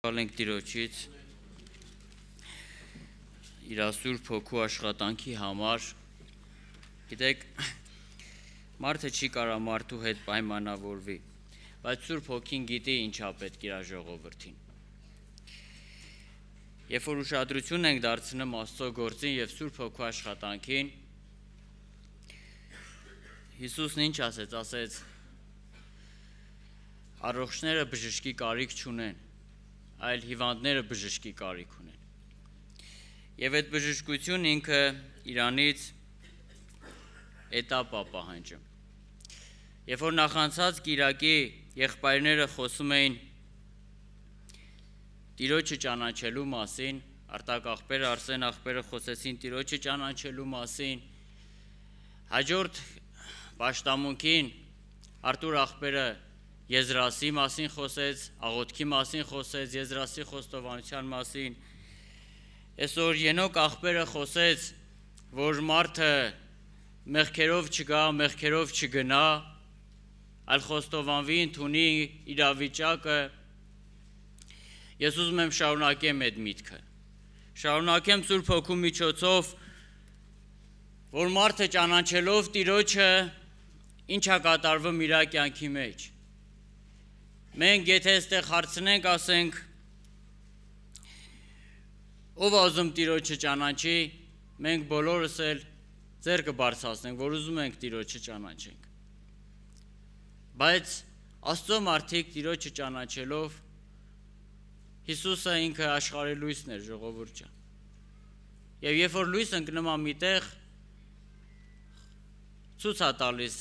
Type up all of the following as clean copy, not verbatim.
Ենք Տիրոջից իր Սուրբ Հոգու աշխատանքի համար։ Գիտեք, մարդը չի կարող մարդու հետ պայմանավորվի, բայց Սուրբ Հոգին գիտի ինչա պետք իր ժողովրդին։ Երբ որ ուշադրություն ենք դարձնում Աստծո գործին եւ Սուրբ Հոգու աշխատանքին, Հիսուսն ինչ ասեց, առողջները բժշկի կարիք չունեն, այլ հիվանդները բժշկի կարիք ունեն։ Եվ այդ բժշկություն ինքը իրանից էտապ է պահանջում։ Երբ որ նախանցած կիրակի եղբայրները խոսում էին Տիրոջը ճանաչելու մասին, Արտակ աղբերը, Արսեն աղբերը խոսեցին Տիրոջը ճանաչելու մասին, հաջորդ պաշտամունքին Արտուր աղբերը Եզրասի մասին խոսեց, աղոթքի մասին խոսեց, Եզրասի խոստովանության մասին, այսօր Ենոք աղբերը խոսեց, որ մարդը մեղքերով չգա, մեղքերով չգնա, այլ խոստովանվի, ընդունի իրավիճակը։ Ես ուզում եմ շարունակեմ այդ միտքը, շարունակեմ Սուրբ Հոգու միջոցով, որ մարդը ճանաչելով Տիրոջը ինչա կատարվում իր կյանքի մեջ։ Մենք եթե այստեղ հարցնենք, ասենք, ով ուզում Տիրոջը ճանաչի, մենք բոլորս էլ ձեռքը բարձրացնենք, որ ուզում ենք Տիրոջը ճանաչենք։ Բայց Աստծո մարդիկ Տիրոջը ճանաչելով, Հիսուսը ինքը աշխարհի լույսն էր, ժողովուրդ ջան։ Եվ երբ որ լույս ընկնում է միտեղ, ցույց է տալիս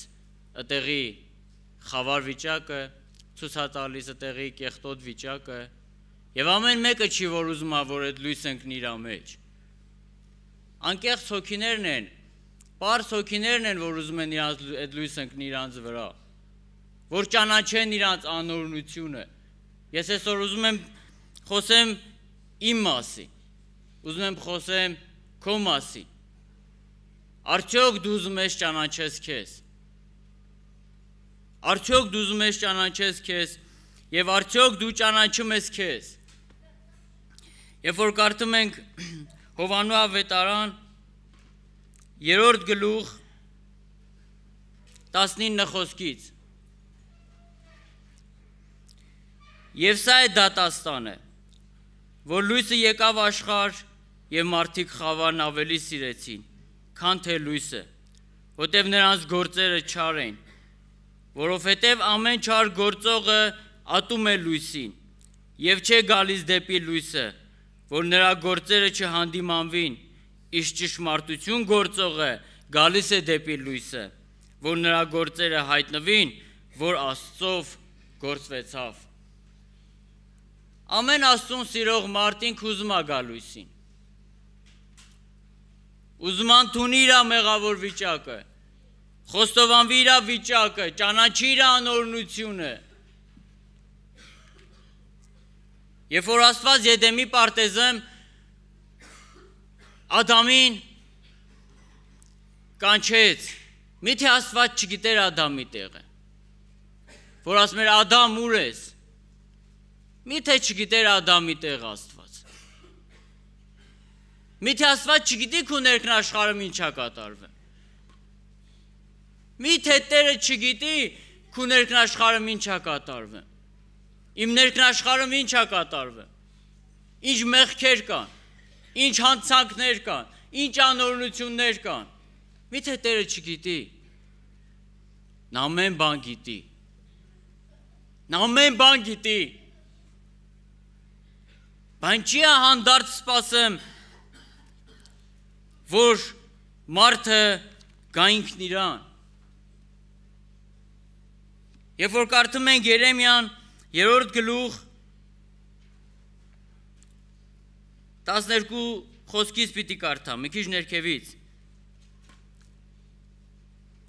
այդտեղի խավար վիճակը, ցույց է տալիս այդտեղի կեղտոտ վիճակը, եւ ամեն մեկը չի որ ուզում է որ այդ լույսը ընկնի իր մեջ։ Անկեղծ հոգիներն են, պարզ հոգիներն են, որ ուզում են իրանց այդ լույսը ընկնի իրանց վրա, որ ճանաչեն իրանց անօրենությունը։ Ես այսօր ուզում եմ խոսեմ իմ մասին, ուզում եմ խոսեմ քո մասին։ Արդյոք դու ուզում ես ճանաչես քեզ։ Արդյոք դու ուզում ես ճանաչես քեզ եւ արդյոք դու ճանաչում ես քեզ։ Երբ որ կարդում ենք Հովհաննես ավետարան 3-րդ գլուխ 19 խոսքից։ Եվ սա է դատաստանը, որ լույսը եկավ աշխարհ եւ մարդիկ խավարն ավելի սիրեցին, քան թե լույսը, որտեւ նրանց գործերը չար են, որովհետև ամեն չար գործողը ատում է լույսին և չէ գալիս դեպի լույսը, որ նրա գործերը չհանդիմանվին, իսկ ճշմարտություն գործողը գալիս է դեպի լույսը, որ նրա գործերը հայտնվին, որ Աստծով գործվեցավ։ Ամեն Աստծուն սիրող մարդ ինքը ուզում է գալ լույսին։ Ուզում է ընդունի իր մեղավոր վիճակը, խոստովանվի իր վիճակը, ճանաչի իր անօրենությունը։ Երբ որ Աստված Եդեմի պարտեզում Ադամին կանչեց, միթե Աստված չգիտեր Ադամի տեղը, որ ասում էր Ադամ ուր ես, միթե չգիտեր Ադամի տեղը Աստված։ Միթե Աստված չգիտի քո ներքնաշխարհում ինչա կատարվում։ Միթե Տերը չգիտի քո ներքնաշխարհում ինչա կատարվում։ Իմ ներքնաշխարհում ինչա կատարվում։ Ինչ մեղքեր կան, ինչ հանցանքներ կան, ինչ անօրենություններ կան։ Միթե Տերը չգիտի։ Նա ամեն բան գիտի։ Նա ամեն բան գիտի։ Բայց չի հանդարտ սպասեմ, որ մարդը գա ինքն իրան։ Երբ որ կարդում ենք Երեմիան 3-րդ գլուխ 12 խոսքից պիտի կարդամ, մի քիչ ներքևից։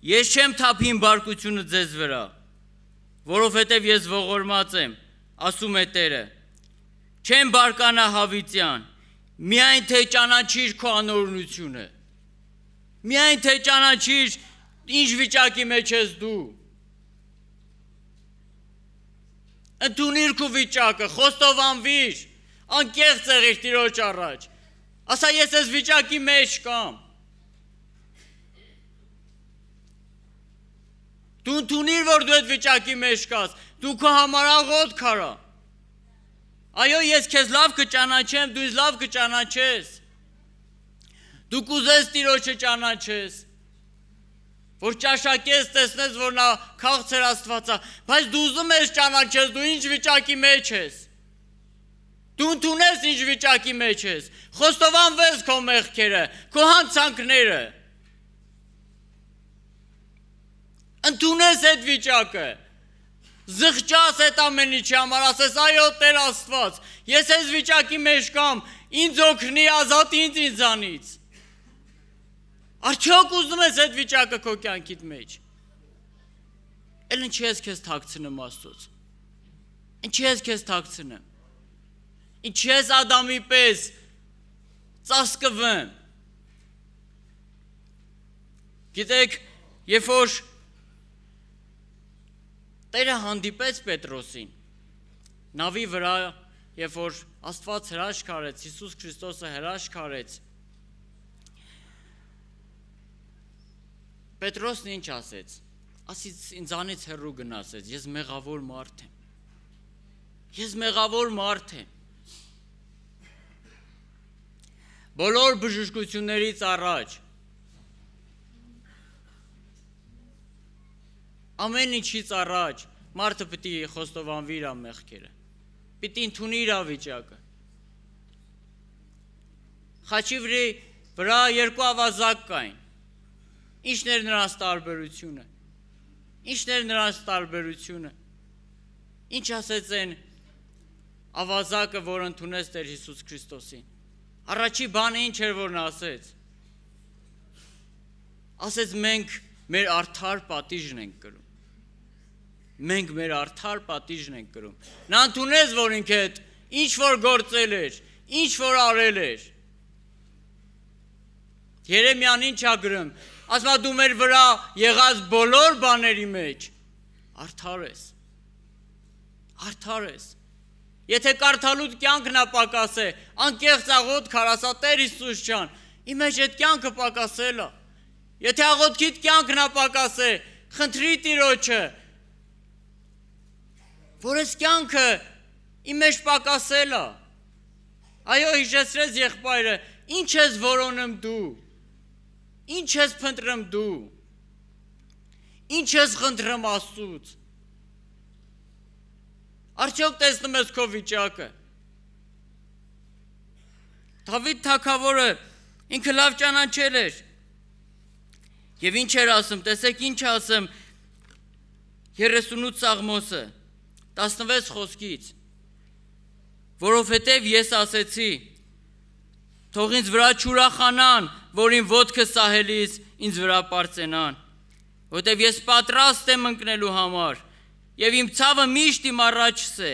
Ես չեմ թափին բարկությունը ձեզ վրա, որովհետև ես ողորմած եմ, ասում է Տերը։ Չեմ բարկանա հավիտյան, միայն թե ճանաչիր քո անօրենությունը։ Միայն թե ճանաչիր ինչ վիճակի մեջ ես դու։ Ընդունիր քո վիճակը, խոստովանվիր, անկեղծ եղիր Տիրոջ առաջ։ Ասա ես այս վիճակի մեջ կամ։ Դու ընդունիր, որ դու այդ վիճակի մեջ կաս, դու քո համար աղոթք արա։ Այո, ես քեզ լավ կճանաչեմ, դու ինձ լավ կճանաչես։ Դու կուզես Տիրոջը ճանաչես, որ ճաշակես, տեսնես, որ նա քաղցր Աստված է, բայց դու ուզում ես ճանաչես, դու ինչ վիճակի մեջ ես։ Դու ընդունես ինչ վիճակի մեջ ես, խոստովանվես քո մեղքերը, քո հանցանքները։ Ընդունես այդ վիճակը, զղջաս այդ ամեն ինչի համար, ասես այո Տեր Աստված, ես այս վիճակի մեջ կամ, ինձ օգնի, ազատի ինձանից։ Արդյոք ուզում ես այդ վիճակը քո կյանքիդ մեջ։ Էլ ինչի ես քեզ թաքցնում Աստծուց։ Ինչի ես քեզ թաքցնում։ Ինչի ես Ադամի պես ծածկվում։ Գիտեք, երբ որ Տերը հանդիպեց Պետրոսին, նավի վրա, երբ որ Աստված հրաշք արեց, Հիսուս Քրիստոսը հրաշք արեց, Պետրոսն ինչ ասեց, ասից ինձանից հեռու գնացեց, ես մեղավոր մարդ եմ, ես մեղավոր մարդ եմ, բոլոր բժշկություններից առաջ, ամեն ինչից առաջ մարդը պիտի խոստովանվի իր մեղքերը, պիտի ընդունի իր վիճակը։ Խաչի վրա երկու ավազակ կային, ինչն էր նրանց տարբերությունը, ինչն էր նրանց տարբերությունը, ինչ ասեց են ավազակը, որ ընդունեց Տեր Հիսուս Քրիստոսին, առաջի բանը ինչ էր, որ նա ասեց, ասեց մենք մեր արդար պատիժն ենք կրում, մենք մեր արդար պատիժն ենք կրում, նա ընդունեց, որ ինքը հետ ինչ որ գործել էր, ինչ որ արել էր, Երեմյան ինչ ա գրում, ասում է դու մեր վրա եղած բոլոր բաների մեջ արդար ես, եթե կարդալուդ կյանքն ա պակաս է, անկեղծ աղոթք կար, ասա Տեր Հիսուս ջան, իմ մեջ այդ կյանքը պակասել է, եթե աղոթքիդ կյանքն ա պակաս է, խնդրի Տիրոջը, որ այս կյանքը իմ մեջ պակասել է, այո հիշեցրեց եղբայրը, ինչ ես որոնում դու, ինչ ես փնտրում դու, ինչ ես խնդրում Աստծուց, արդյոք տեսնում ես քո վիճակը, Դավիթ թագավորը ինքը լավ ճանաչել էր, և ինչ էր ասում, տեսեք ինչ ասում 38 Սաղմոսը, 16 խոսքից, որովհետև ես ասեցի, թող ինձ վրա չուրախանան, որ իմ ոտքը սահելիս ինձ վրա պարծենան, որովհետև ես պատրաստ եմ ընկնելու համար, և իմ ցավը միշտ իմ առաջս է,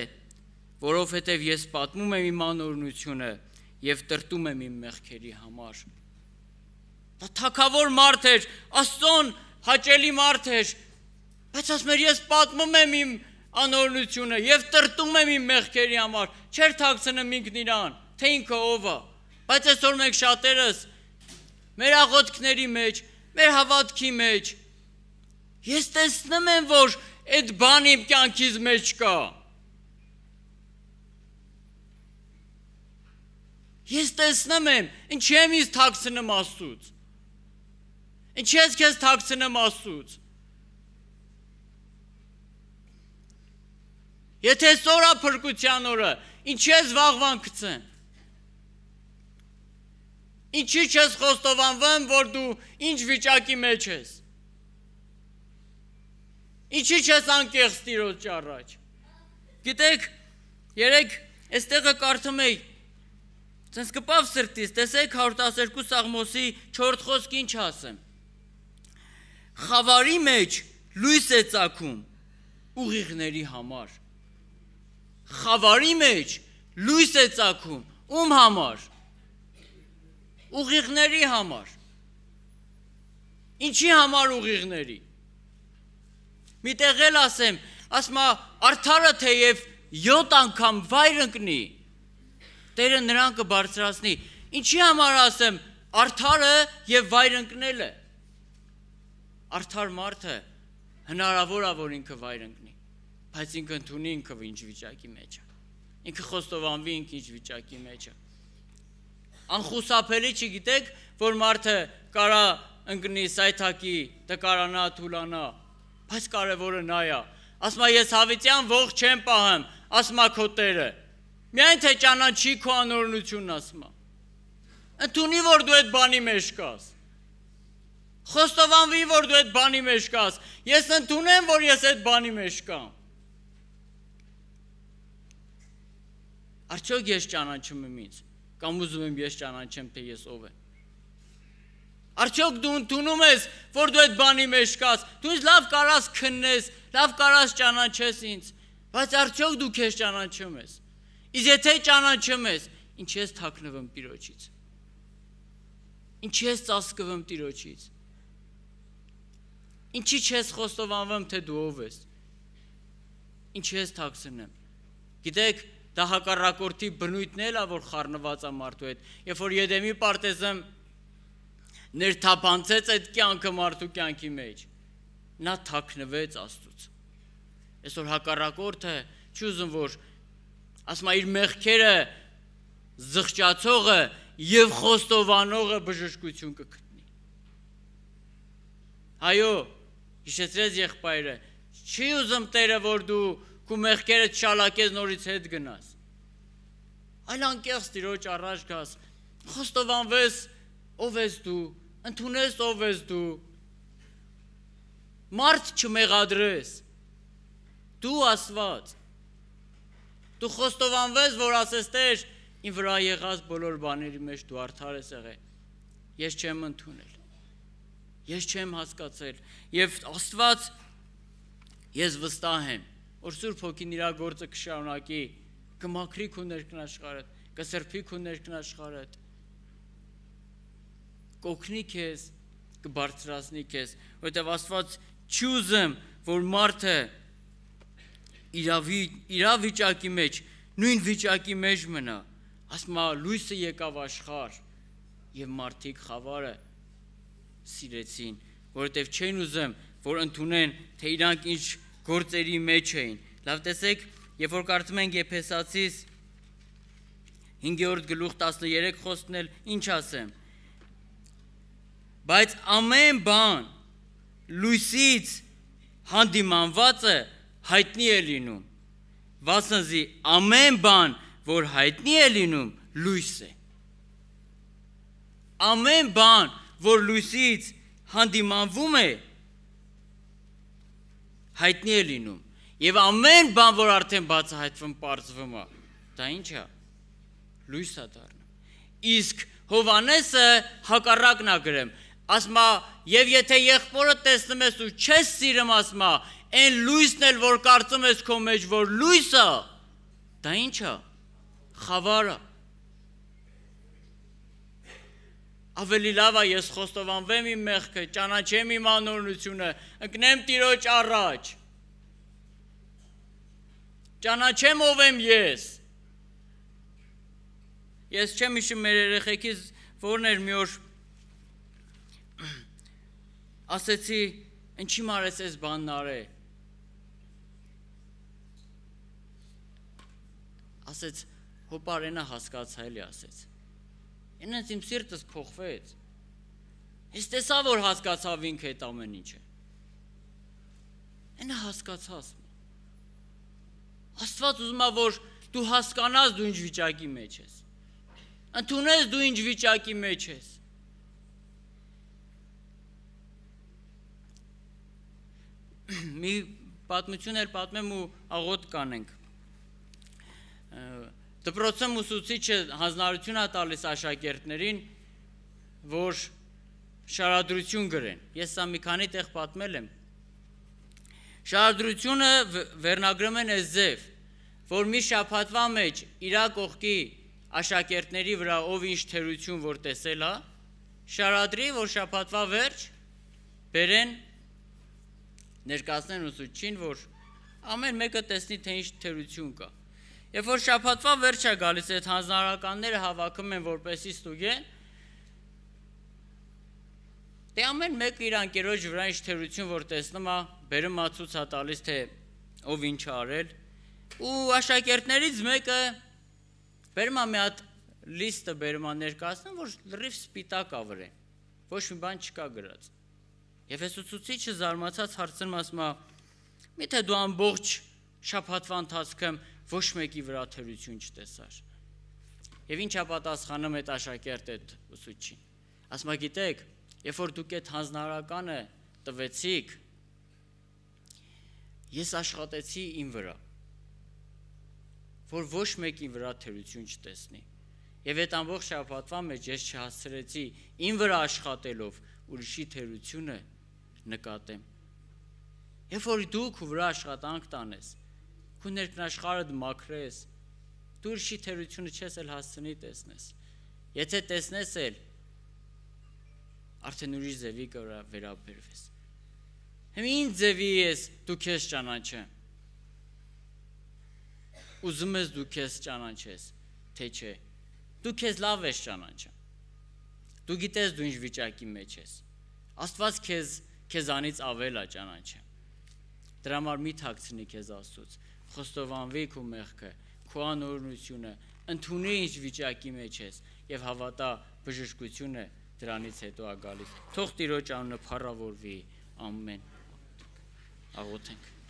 որովհետև ես պատմում եմ իմ անօրենությունը և տրտում եմ իմ մեղքերի համար։ Դա թագավոր մարդ էր, Աստծուն հաճելի մարդ էր, բայց ասում էր ես պատմում եմ իմ անօրենությունը և տրտում եմ իմ մեղքերի համար, չէր թաքցնում ինքն իրան, թե ինքը ով է, բայց այսօր մենք շատերս մեր աղոթքների մեջ, մեր հավատքի մեջ, ես տեսնում եմ, որ այդ բան իմ կյանքիս մեջ կա, ես տեսնում եմ, ինչի եմ ինձ թաքցնում Աստծուց, ինչի ես քեզ թաքցնում Աստծուց, եթե սորա փրկության օրը, ինչի ես վաղվան գցեմ, ինչի չես խոստովանվում, որ դու ինչ վիճակի մեջ ես, ինչի չես անկեղծ Տիրոջ առաջ, գիտեք, երեկ այստեղը կարդում էի, ցենց կպավ սրտից, տեսեք 112 Սաղմոսի 4 խոսք ինչ ասեմ, խավարի մեջ լույս է ծագում ուղիղների համար, խավարի մեջ լույս է ծագում, ում համար, ուղիղների համար, ինչի համար ուղիղների, մի տեղ էլ ասեմ, ասմա արդարը թեև 7 անգամ վայր ընկնի, Տերը նրան կբարձրացնի։ Ինչի համար ասեմ, արդարը եւ վայր ընկնելը։ Արդար մարդը հնարավոր է, որ ինքը վայր ընկնի, բայց ինքը ընդունի ինքը ինչ վիճակի մեջ է։ Ինքը խոստովանվի ինքը ինչ վիճակի մեջ է։ Անխուսափելի չգիտեք, որ մարդը կարա ընկնի, սայթակի, տկարանա, թուլանա, բայց կարևորը նա է։ Ասма ես հավիտյան ողջ չեմ պահեմ, ասма քո Տերը։ Միայն թե ճանաչի քո անօրենությունն ասма։ Ընդունի, որ դու այդ բանի մեջ կաս։ Խոստովանվի, որ դու այդ բանի մեջ կաս։ Ես ընդունեմ, որ ես այդ բանի մեջ կամ։ Արդյոք ես ճանաչում եմ ինձ, կամ ուզում եմ ես ճանաչեմ, թե ես ով եմ։ Արդյոք դու ընդունում ես, որ դու այդ բանի մեջ կաս, դու ինձ լավ կարաս քննես, լավ կարաս ճանաչես ինձ, բայց արդյոք դու քեզ ճանաչում ես։ Իսկ եթե ճանաչում ես, ինչ ես թաքնվում Տիրոջից։ Ինչ ես ծածկվում Տիրոջից։ Ինչի չես խոստովանվում, թե դու ով ես։ Ինչ ես թաքցնեմ։ Գիտեք, դա հակառակորդի բնույթն էլ է, որ խառնված է մարդու հետ։ Երբ որ Եդեմի պարտեզը ներթափանցեց այդ կյանքը մարդու կյանքի մեջ, նա թաքնվեց Աստծուց։ Այսօր հակառակորդը չի ուզում, որ ասма իր մեղքերը զղջացողը եւ խոստովանողը բժշկություն կգտնի։ Այո, հիշեցրեց եղբայրը, չի ուզում Տերը, որ դու քո մեղքերը չշալակես նորից հետ գնաս։ Այլ անկեղծ Տիրոջ առաջ գաս, խոստովանվես ով ես դու, ընդունես ով ես դու։ Մարդ չմեղադրես։ Դու Աստված։ Դու խոստովանվես, որ ասես Տեր, իմ վրա եղած բոլոր բաների մեջ դու արդար ես եղել։ Ես չեմ ընդունել։ Ես չեմ հասկացել։ Եվ Աստված, ես վստահ եմ, որ Սուրբ Հոգին իր գործը կշարունակի, կմաքրի քո ներքնաշխարհդ, կսրբի քո ներքնաշխարհդ, կօգնի քեզ, կբարձրացնի քեզ, որովհետև Աստված չի ուզում, որ մարդը իր վիճակի մեջ, նույն վիճակի մեջ մնա, ասма լույսը եկավ աշխարհ եւ մարդիկ խավարը սիրեցին, որովհետև չեն ուզում, որ ընդունեն, թե իրանք ինչ գործերի մեջ էին։ Լավ տեսեք, երբ որ կարդում ենք Եփեսացիս 5-րդ գլուխ 13 խոսքն էլ ինչ ասեմ։ Բայց ամեն բան լույսից հանդիմանվածը հայտնի է լինում, վասնզի ամեն բան, որ հայտնի է լինում, լույս է։ Ամեն բան, որ լույսից հանդիմանվում է, հայտնի է լինում, եւ ամեն բան, որ արդեն բացահայտվում, պարզվում է, դա ինչ է, լույս է դառնում։ Իսկ Հովանեսը հակառակն է գրում, ասма, եւ եթե եղբորը տեսնում ես ու չես սիրում, ասма, այն լույսն էլ, որ կարծում ես քո մեջ, որ լույս է, դա ինչ է, խավար է։ Ավելի լավ է ես խոստովանվեմ իմ մեղքը, ճանաչեմ իմ անօրենությունը, ընկնեմ Տիրոջ առաջ, ճանաչեմ ով եմ ես։ Ես չեմ հիշում մեր երեխեքից որն էր մի օր ասեցի, ինչի մարես ես բանն արե։ Ասեց, հոպարենը հասկացա էլի ասեց։ Ինձ իմ սիրտս փոխվեց։ Ես տեսա, որ հասկացավ ինքը այդ ամեն ինչը։ Այնա հասկացաս։ Աստված ուզում է, որ դու հասկանաս դու ինչ վիճակի մեջ ես։ Ընդունես դու ինչ վիճակի մեջ ես։ Մի պատմություն էլ պատմեմ ու աղոտ կանենք։ Դպրոցում ուսուցիչը հանձնարարություն է տալիս աշակերտներին, որ շարադրություն գրեն։ Ես սա մի քանի տեղ պատմել եմ։ Շարադրությունը վերնագրում են այս ձև, որ մի շաբաթվա մեջ իր կողքի աշակերտների վրա ով ինչ թերություն որ տեսել է, շարադրի, որ շաբաթվա վերջ բերեն ներկայացնեն ուսուցչին, որ ամեն մեկը տեսնի, թե ինչ թերություն կա։ Երբ որ շաբաթվա վերջ է գալիս, այդ հանձնարարականները հավաքում են, որպեսզի ստուգեն, դե ամեն մեկը իր անկերոջ վրա ինչ թերություն, որ տեսնում է, բերում է ցույց է տալիս, թե ով ինչ է արել, ու աշակերտներից մեկը բերում է մի հատ լիստը բերում է ներկայացնում, որ լրիվ սպիտակ է վրան, ոչ մի բան չկա գրած։ Եվ այս ուսուցիչը զարմացած հարցնում ասում է, միթե դու ամբողջ շաբաթվա ընթացքում ոչ մեկի վրա թերություն չտեսար։ Եվ ինչ է պատասխանում այդ աշակերտը այդ ուսուցչին։ Ասում է, գիտեք, երբ որ դուք այդ հանձնարարականը տվեցիք, ես աշխատեցի իմ վրա, որ ոչ մեկի վրա թերություն չտեսնի։ Եվ այդ ամբողջ շաբաթվա մեջ ես չհասցրեցի իմ վրա աշխատելով ուրիշի թերությունը նկատեմ։ Երբ որ դու քո վրա աշխատանք տանես, քո ներքնաշխարհդ մաքրես, դու ուրիշի թերությունը չես էլ հասցնի տեսնես։ Եթե տեսնես էլ, արդեն ուրիշ ձևի վերաբերվես։ Հիմա ինչ ձևի ես դու քեզ ճանաչեմ։ Ուզում ես դու քեզ ճանաչես, թե չէ։ Դու քեզ լավ ես ճանաչում։ Դու գիտես դու ինչ վիճակի մեջ ես։ Աստված քեզանից ավել է ճանաչում։ Դրա համար մի թաքցնի քեզ Աստծուց, խոստովանվի քո մեղքը, քո անօրենությունը, ընդունի ինչ վիճակի մեջ ես եւ հավատա բժշկությունը դրանից հետո է գալիս։ Թող Տիրոջ անունը փառավորվի, ամեն։ Աղոթենք։